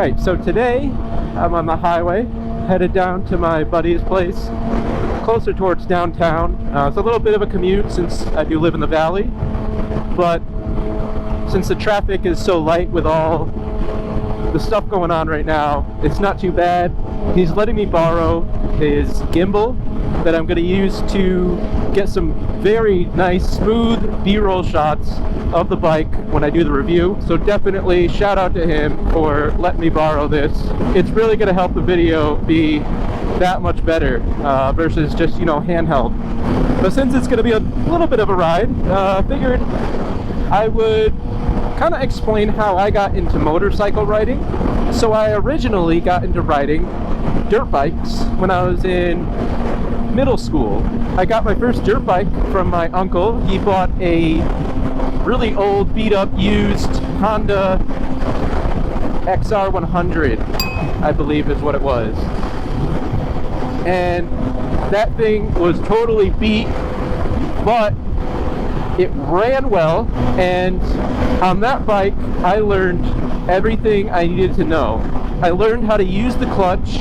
Alright, so today I'm on the highway, headed down to my buddy's place, closer towards downtown. It's a little bit of a commute since I do live in the valley, but since the traffic is so light with all the stuff going on right now, it's not too bad. He's letting me borrow his gimbal that I'm going to use to get some very nice, smooth B-roll shots of the bike when I do the review. So definitely shout out to him for letting me borrow this. It's really going to help the video be that much better versus just, you know, handheld. But since it's going to be a little bit of a ride, I figured I would kind of explain how I got into motorcycle riding. So I originally got into riding dirt bikes when I was in middle school. I got my first dirt bike from my uncle. He bought a really old, beat up, used Panda XR100, I believe is what it was. And that thing was totally beat, but it ran well, and on that bike I learned everything I needed to know. I learned how to use the clutch,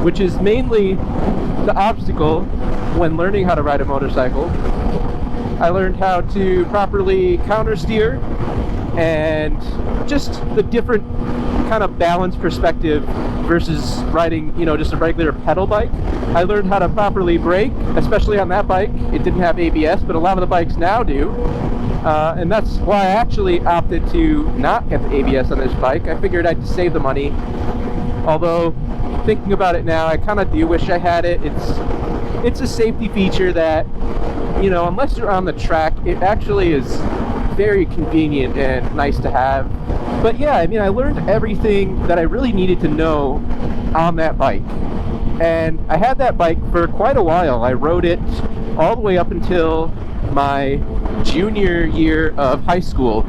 which is mainly the obstacle when learning how to ride a motorcycle. I learned how to properly counter steer and just the different kind of balance perspective versus riding, you know, just a regular pedal bike. I learned how to properly brake, especially on that bike. It didn't have ABS, but a lot of the bikes now do. And that's why I actually opted to not get the ABS on this bike. I figured I'd just save the money. Although, thinking about it now, I kind of do wish I had it. It's a safety feature that, you know, unless you're on the track, it actually is very convenient and nice to have. But yeah, I mean, I learned everything that I really needed to know on that bike. And I had that bike for quite a while. I rode it all the way up until my junior year of high school.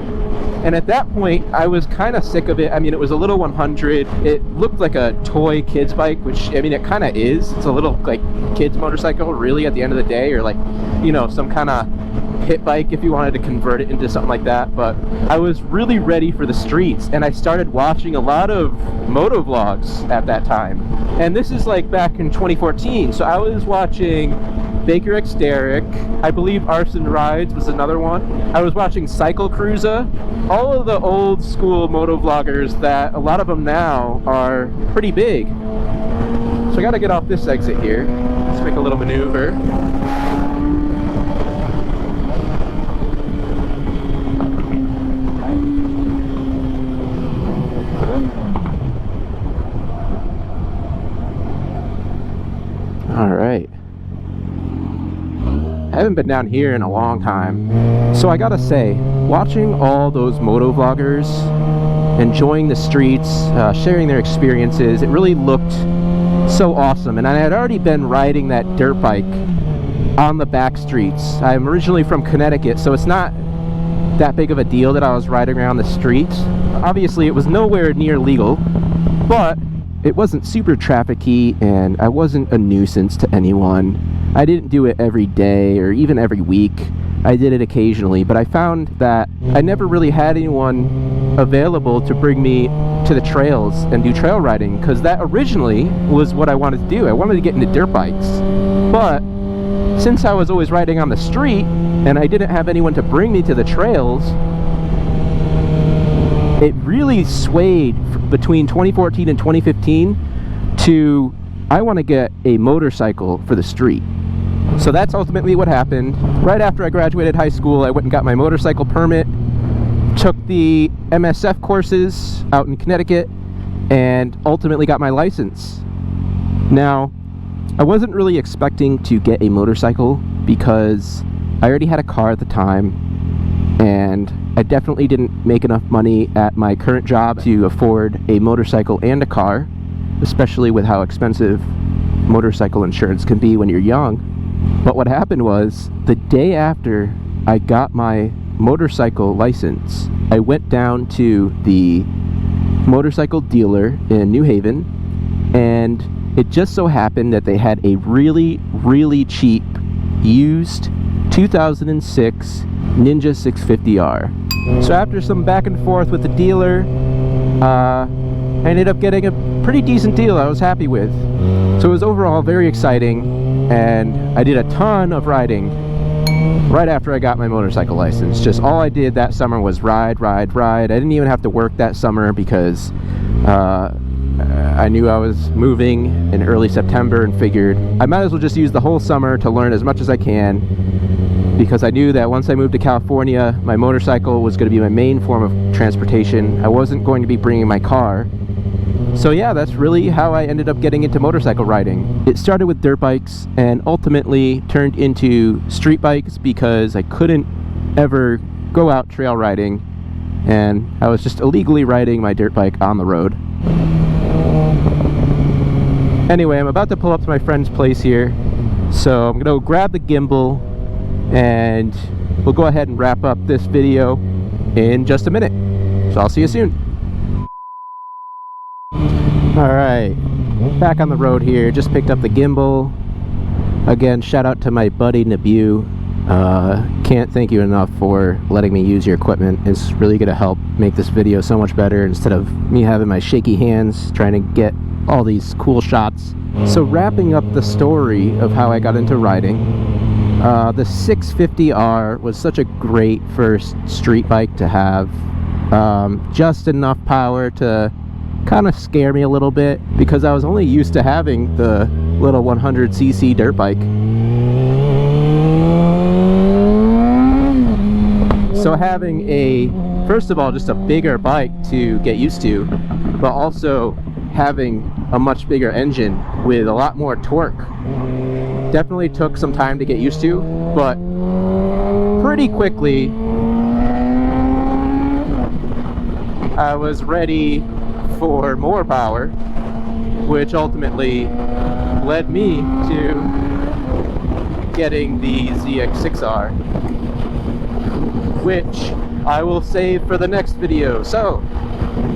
And at that point, I was kind of sick of it. I mean, it was a little 100. It looked like a toy kid's bike, which, I mean, it kind of is. It's a little, like, kid's motorcycle, really, at the end of the day, or, like, you know, some kind of pit bike if you wanted to convert it into something like that. But I was really ready for the streets, and I started watching a lot of MOTOVLOGs at that time. And this is, like, back in 2014, so I was watching Baker X Derrick, I believe Arson Rides was another one. I was watching Cycle Cruiser, all of the old school motovloggers that a lot of them now are pretty big. So I gotta get off this exit here. Let's make a little maneuver. All right. I haven't been down here in a long time. So I gotta say, watching all those motovloggers, enjoying the streets, sharing their experiences, it really looked so awesome. And I had already been riding that dirt bike on the back streets. I'm originally from Connecticut, so it's not that big of a deal that I was riding around the streets. Obviously, it was nowhere near legal, but it wasn't super traffic-y, and I wasn't a nuisance to anyone. I didn't do it every day or even every week. I did it occasionally, but I found that I never really had anyone available to bring me to the trails and do trail riding, because that originally was what I wanted to do. I wanted to get into dirt bikes. But since I was always riding on the street and I didn't have anyone to bring me to the trails, it really swayed between 2014 and 2015 to I want to get a motorcycle for the street. So that's ultimately what happened. Right after I graduated high school, I went and got my motorcycle permit, took the MSF courses out in Connecticut, and ultimately got my license. Now, I wasn't really expecting to get a motorcycle because I already had a car at the time, and I definitely didn't make enough money at my current job to afford a motorcycle and a car, especially with how expensive motorcycle insurance can be when you're young. But what happened was, the day after I got my motorcycle license, I went down to the motorcycle dealer in New Haven, and it just so happened that they had a really, really cheap used 2006 Ninja 650R. So after some back and forth with the dealer, I ended up getting a pretty decent deal I was happy with. So it was overall very exciting, and I did a ton of riding right after I got my motorcycle license. Just all I did that summer was ride. I didn't even have to work that summer because I knew I was moving in early September and figured I might as well just use the whole summer to learn as much as I can, because I knew that once I moved to California, my motorcycle was going to be my main form of transportation. I wasn't going to be bringing my car. So yeah, that's really how I ended up getting into motorcycle riding. It started with dirt bikes and ultimately turned into street bikes because I couldn't ever go out trail riding, and I was just illegally riding my dirt bike on the road. Anyway, I'm about to pull up to my friend's place here, so I'm gonna grab the gimbal and we'll go ahead and wrap up this video in just a minute. So I'll see you soon. Alright, back on the road here, just picked up the gimbal. Again, shout out to my buddy Nabu. Can't thank you enough for letting me use your equipment. It's really going to help make this video so much better instead of me having my shaky hands trying to get all these cool shots. So wrapping up the story of how I got into riding, the 650R was such a great first street bike to have. Just enough power to kind of scare me a little bit because I was only used to having the little 100cc dirt bike. So having first of all, just a bigger bike to get used to, but also having a much bigger engine with a lot more torque definitely took some time to get used to, but pretty quickly I was ready for more power, which ultimately led me to getting the ZX6R, which I will save for the next video. So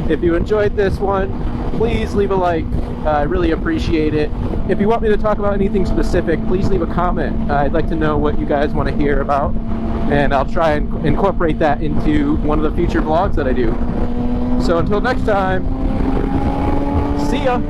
if you enjoyed this one, please leave a like. I really appreciate it. If you want me to talk about anything specific, please leave a comment. I'd like to know what you guys want to hear about, and I'll try and incorporate that into one of the future vlogs that I do. So until next time, see ya!